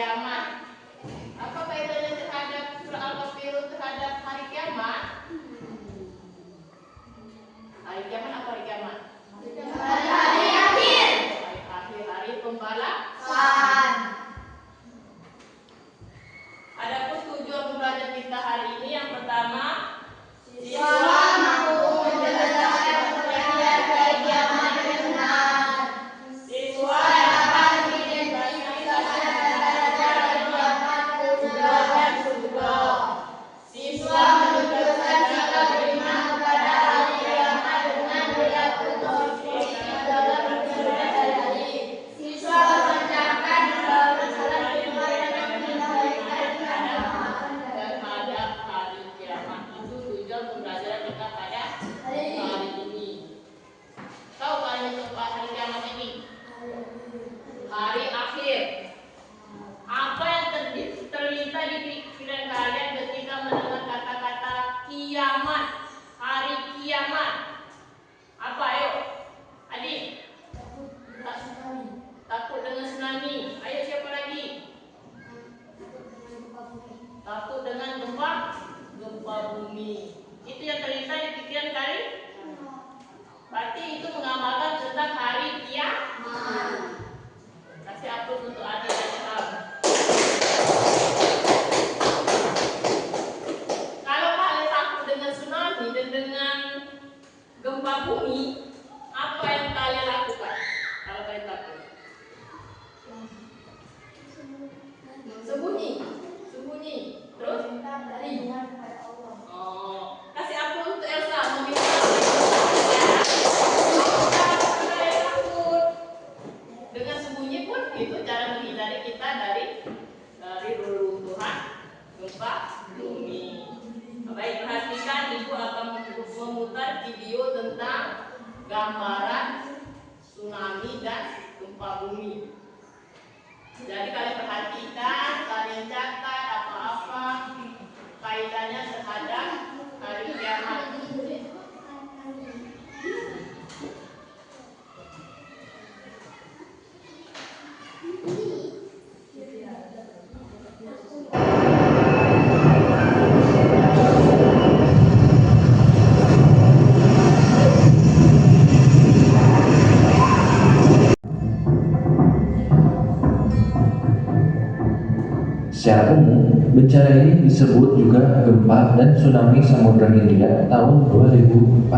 kiamat. Apa kaitannya terhadap surah Al-Kafirun terhadap hari kiamat? Hari kiamat apa hari kiamat? Hari akhir. Hari akhir, hari pembalasan. Adapun tujuan pembelajaran kita hari ini yang pertama, siswa mampu menjelaskan pengertian hari kiamat dengan benar. Siswa dapat mengidentifikasi tanda-tanda hari kiamat kubra dan sugra. Siswa menunjukkan sikap beriman kepada hari kiamat dengan melihat posisi dalam mempelajari. Siswa mengerjakan masalah terhadap hari kiamat. Itu tujuan pembelajaran kita pada hari ini. Tahu kalian itu hari kiamat ini? Hari akhir. Apa yang terlintas di pikiran kalian ketika mendengar kata-kata kiamat? Hari kiamat. Apa ayo? Adik? Takut dengan tsunami. Ayo siapa lagi? Takut dengan gempa bumi. Itu yang terlintas di pikiran kalian? Berarti itu mengamalkan tentang hari kiamat. Kasih aplaus untuk adik dan Ilham. Kalau kalian takut dengan tsunami dan dengan gempa bumi, apa yang kalian lakukan? Kalau kalian takut, sembunyi. Terus? Oh, kasih aplaus untuk Elsa. Meminta takut. Dengan sembunyi pun itu cara menghindari kita dari reruntuhan gempa bumi. Baik, perhatikan, ibu akan memutar video tentang gambaran tsunami dan gempa bumi. Jadi kalian perhatikan, kalian catat apa-apa kaitannya terhadap hari kiamat. Secara umum, bencana ini disebut juga gempa dan tsunami Samudra Hindia tahun 2004.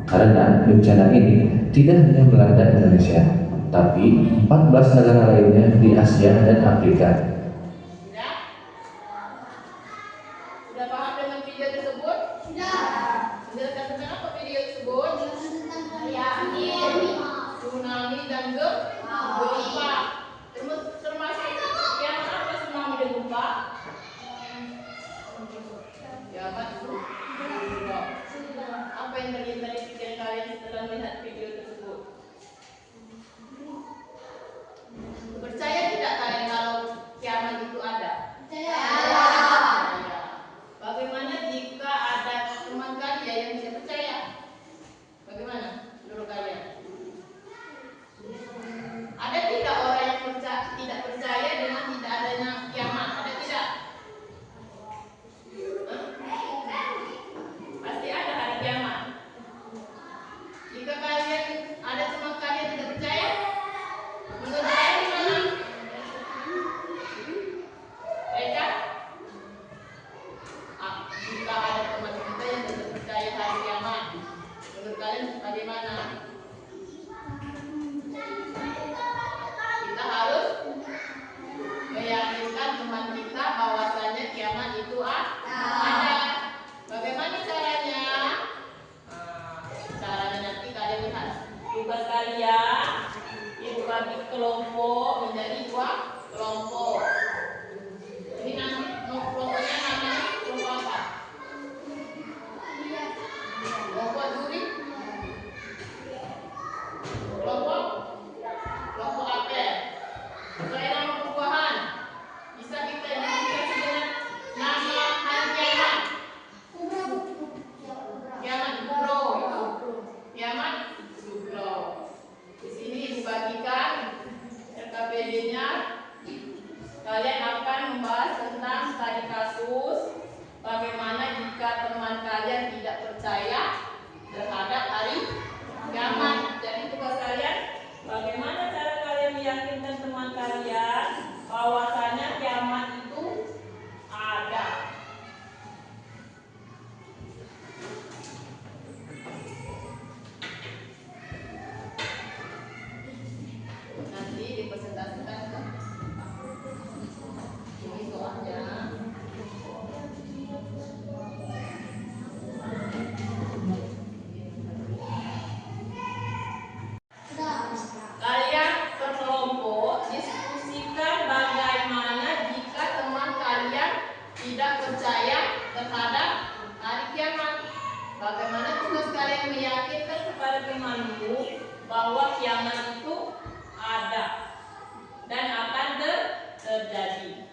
Karena bencana ini tidak hanya melanda Indonesia, tapi 14 negara lainnya di Asia dan Afrika. Sudah paham dengan video tersebut? Sudah. Menjelaskan tentang apa video tersebut? Tentang hari akhir. Tsunami dan gempa. Termasuk yang apa tsunami dan gempa? Kiamat sugra. Apa yang terlintas di pikiran kalian setelah melihat video tersebut? Percaya tidak kalian kalau kalian akan membahas tentang studi kasus. Bagaimana jika teman kalian tidak percaya terhadap hari kiamat. Jadi tugas kalian, bagaimana cara kalian meyakinkan teman kalian bahwasanya kiamat itu ada. Nanti dipresentasikan ke ini soalnya. Kalian berkelompok diskusikan bagaimana jika teman kalian tidak percaya terhadap hari kiamat. Bagaimana tugas kalian meyakinkan kepada temanmu bahwa kiamat itu ada dan akan terjadi.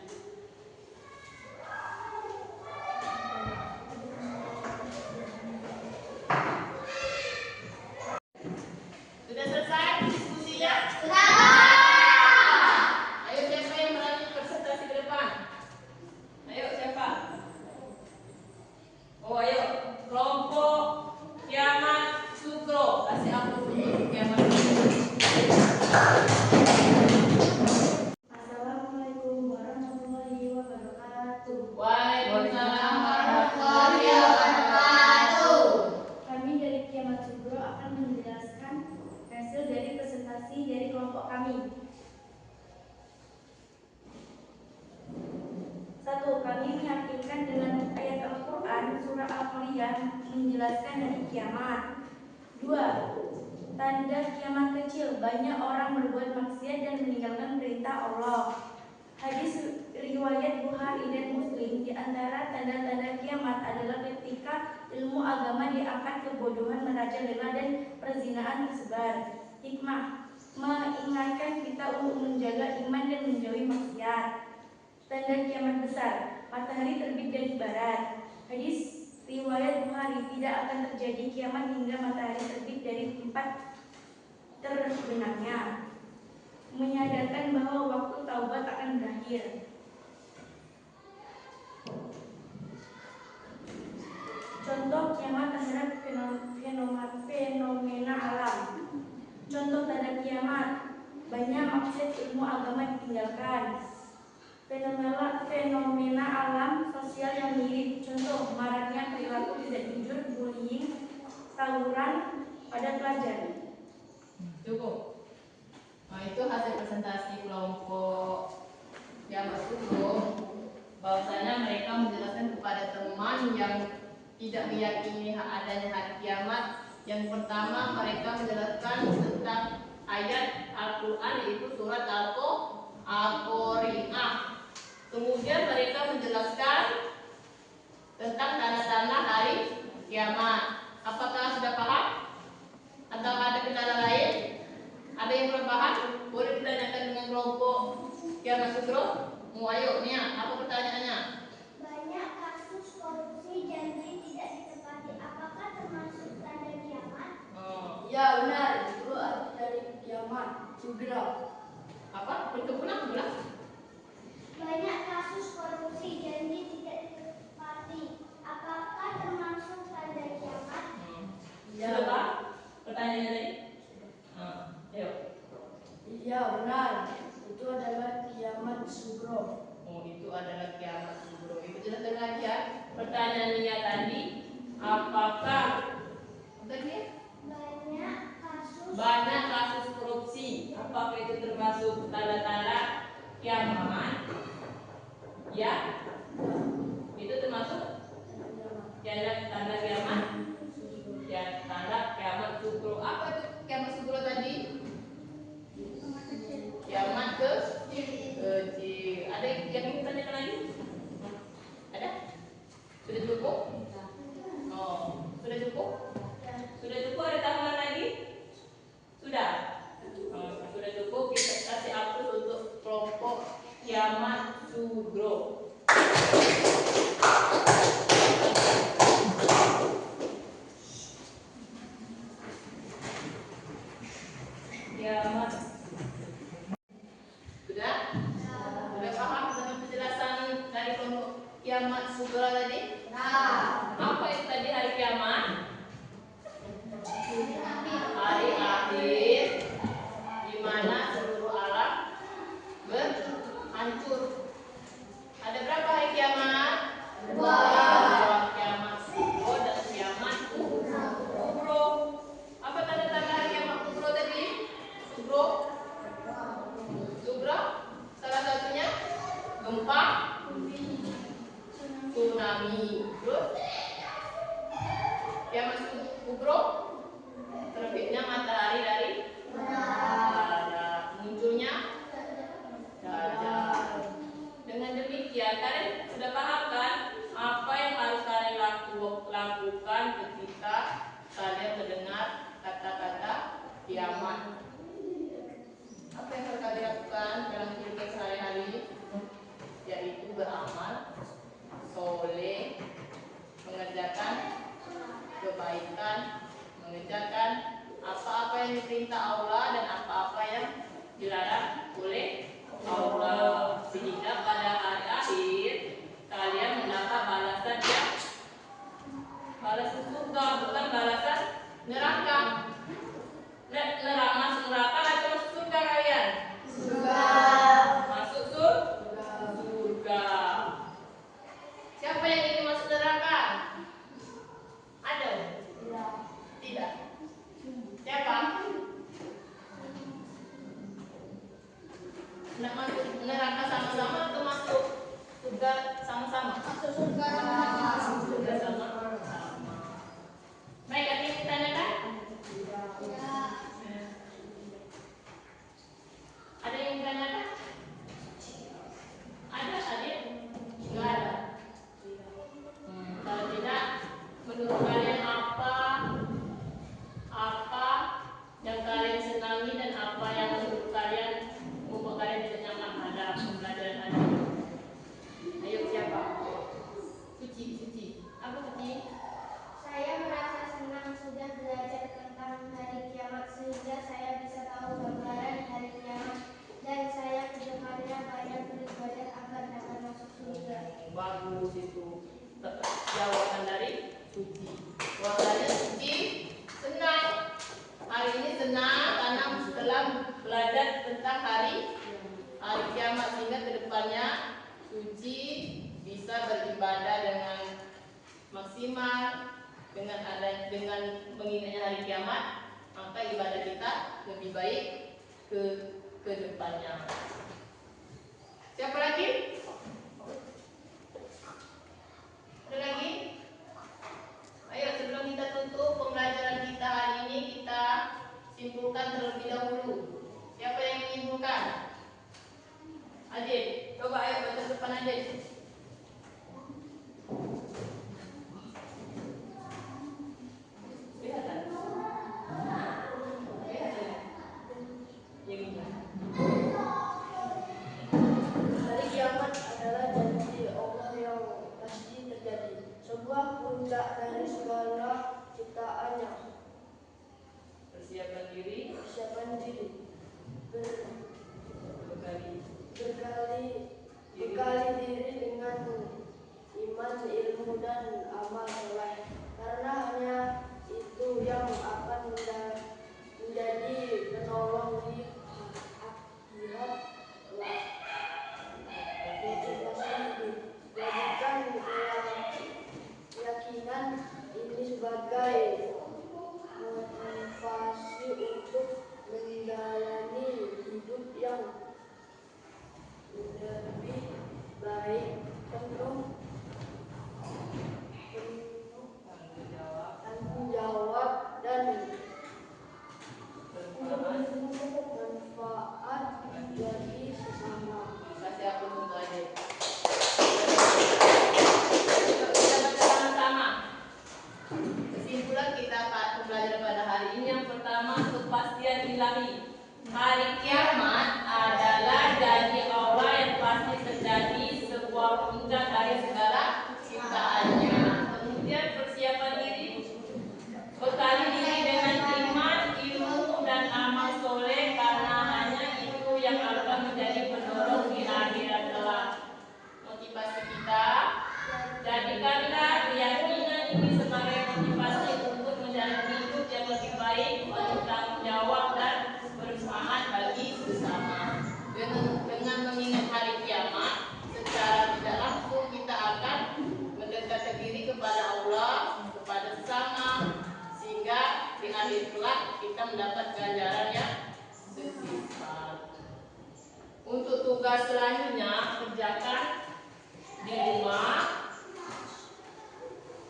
Sudah selesai diskusinya? Ayo siapa yang berani presentasi ke depan? Ayo siapa? Oh ayo, kelompok kiamat sukro. Kasih aku untuk kiamat sukro. Assalamualaikum warahmatullahi wabarakatuh. Waalaikumsalam warahmatullahi wabarakatuh. Kami dari Kiamat Sugro akan menjelaskan hasil dari presentasi dari kelompok kami. 1. Kami meyakinkan dengan ayat Al-Quran surah Al-Maryam menjelaskan hari kiamat. 2. Tanda kiamat kecil, banyak orang berbuat maksiat dan meninggalkan perintah Allah. Hadis riwayat Bukhari dan Muslim. Di antara tanda-tanda kiamat adalah ketika ilmu agama diangkat, kebodohan merajalela dan perzinaan tersebar. Hikmah mengingatkan kita untuk menjaga iman dan menjauhi maksiat. Tanda kiamat besar, matahari terbit dari barat. Hadis riwayat Bukhari, tidak akan terjadi kiamat hingga matahari terbit dari tempat terbenamnya, menyadarkan bahwa waktu taubat akan berakhir. Contoh kiamat terhadap fenomena alam. Contoh tanda kiamat, banyak maksiat, ilmu agama ditinggalkan. Fenomena alam sosial yang mirip, contoh maraknya perilaku tidak jujur, bullying, tawuran pada pelajar. Cukup. Nah itu hasil presentasi kelompok kiamat sukro. Bahwasanya mereka menjelaskan kepada teman yang tidak meyakini adanya hari kiamat. Yang pertama mereka menjelaskan tentang ayat Al-Quran, yaitu surat Al-Qari'ah. Kemudian mereka menjelaskan tentang tanda-tanda hari kiamat. Apakah sudah paham? Atau ada kendala lain? Ada yang belum paham? Boleh ditanyakan dengan kelompok kiamat sukro. Ayo, Nia, apa pertanyaannya? Banyak kasus korupsi janji tidak ditepati. Apakah termasuk tanda kiamat? Ya benar, itu arti dari kiamat sugro. Apa? Ulang. Banyak kasus korupsi janji tidak ditepati. Apakah termasuk tanda kiamat? Sudah paham pertanyaannya tadi? Ayo. Iya benar, itu adalah kiamat sugro. Oh, itu adalah kiamat sugro. Itu jelaskan lagi ya. Pertanyaannya tadi, apakah banyak kasus korupsi? Apakah itu termasuk tanda-tanda kiamat? Ya, itu termasuk tanda kiamat. Ya, tanda kiamat sugro. Apa itu kiamat sugro tadi? Kiamat kecil. Ada yang ingin tanyakan lagi? Ada? Sudah cukup? Oh, sudah cukup? Sudah cukup? Ada tambahan lagi? Sudah? Sudah cukup. Kita kasih hapus untuk kelompok kiamat sugro. Kiamat. Sudah? Sudah paham? hancur. Ada berapa hari kiamat? Dua. Kiamat kubro dan kiamat kubro. Apa tanda-tanda hari kiamat kubro tadi? Kubro. Salah satunya gempa, tsunami. Terus kiamat kubro, terbitnya matahari dari barat, munculnya dajjal. Dengan demikian kalian sudah paham kan apa yang harus kalian lakukan ketika kalian mendengar kata-kata kiamat. Apa yang harus kalian lakukan dalam kehidupan sehari-hari? Yaitu beramal soleh, mengerjakan kebaikan, mengerjakan apa-apa yang diperintah Allah dan apa-apa yang dilarang oleh Allah, sehingga pada hari akhir kalian mendapat balasan yang balasan surga, bukan balasan neraka. Masuk neraka atau masuk surga kalian? Masuk surga. Siapa yang ingin masuk neraka? Ada? Tidak. Siapa? Nak masuk neraka sama-sama atau masuk surga sama-sama? Masuk surga. Surga sama-sama. Baik, ada yang ditanyakan? Ada yang ditanyakan? Ada? Nggak ada. Kalau tidak, menurut kalian apa yang kalian senangi dan apa yang menurut kalian membuat kalian tidak nyaman ada pembelajaran hari ini? Ayo siapa? Suci. Apa Suci? Saya merasa senang sudah belajar tentang hari kiamat sehingga saya bisa tahu gambaran hari kiamat dan saya kedepannya banyak beribadah agar dapat masuk surga. Bagus itu jawaban dari Suci. Jawabannya Suci senang. Hari ini senang karena setelah belajar tentang hari kiamat sehingga kedepannya Suci bisa beribadah dengan maksimal dengan mengingatnya hari kiamat, maka ibadah kita lebih baik ke depannya. Siapa lagi? Ada lagi? Ayo sebelum kita tutup pembelajaran kita hari ini, kita simpulkan terlebih dahulu. Siapa yang menyimpulkan? Adit, coba ayo baca depan Adit. Kelihatan? Yang ini. Hari kiamat adalah janji Allah yang pasti terjadi, sebuah puncak dari segala ciptaannya. Persiapan diri, bekali diri dengan iman, ilmu dan amal soleh, karena hanya itu yang akan menjadi penolong di akhirat kelak. Jadikan keyakinan ini sebagai motivasi untuk menjalani hidup yang lebih baik, penuh tanggung jawab dan manfaat bagi sesama. kasih aku untuk Adit. Kita baca sama-sama. Kesimpulan kita pembelajaran pada hari ini yang pertama, kepastian ilahi. Hari kiamat adalah janji Allah yang pasti terjadi, sebuah puncak dari segala ciptaannya. Kemudian persiapan diri, bekali diri dengan iman, ilmu dan amal soleh, karena hanya itu yang akan menjadi pendorong di akhirat kelak. Motivasi kita, jadikanlah keyakinan ini sebagai motivasi untuk menjalani hidup yang lebih baik, bertanggung jawab dan bersemangat bagi sesama. Dengan mengingat hari kiamat kerjakan di rumah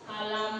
halaman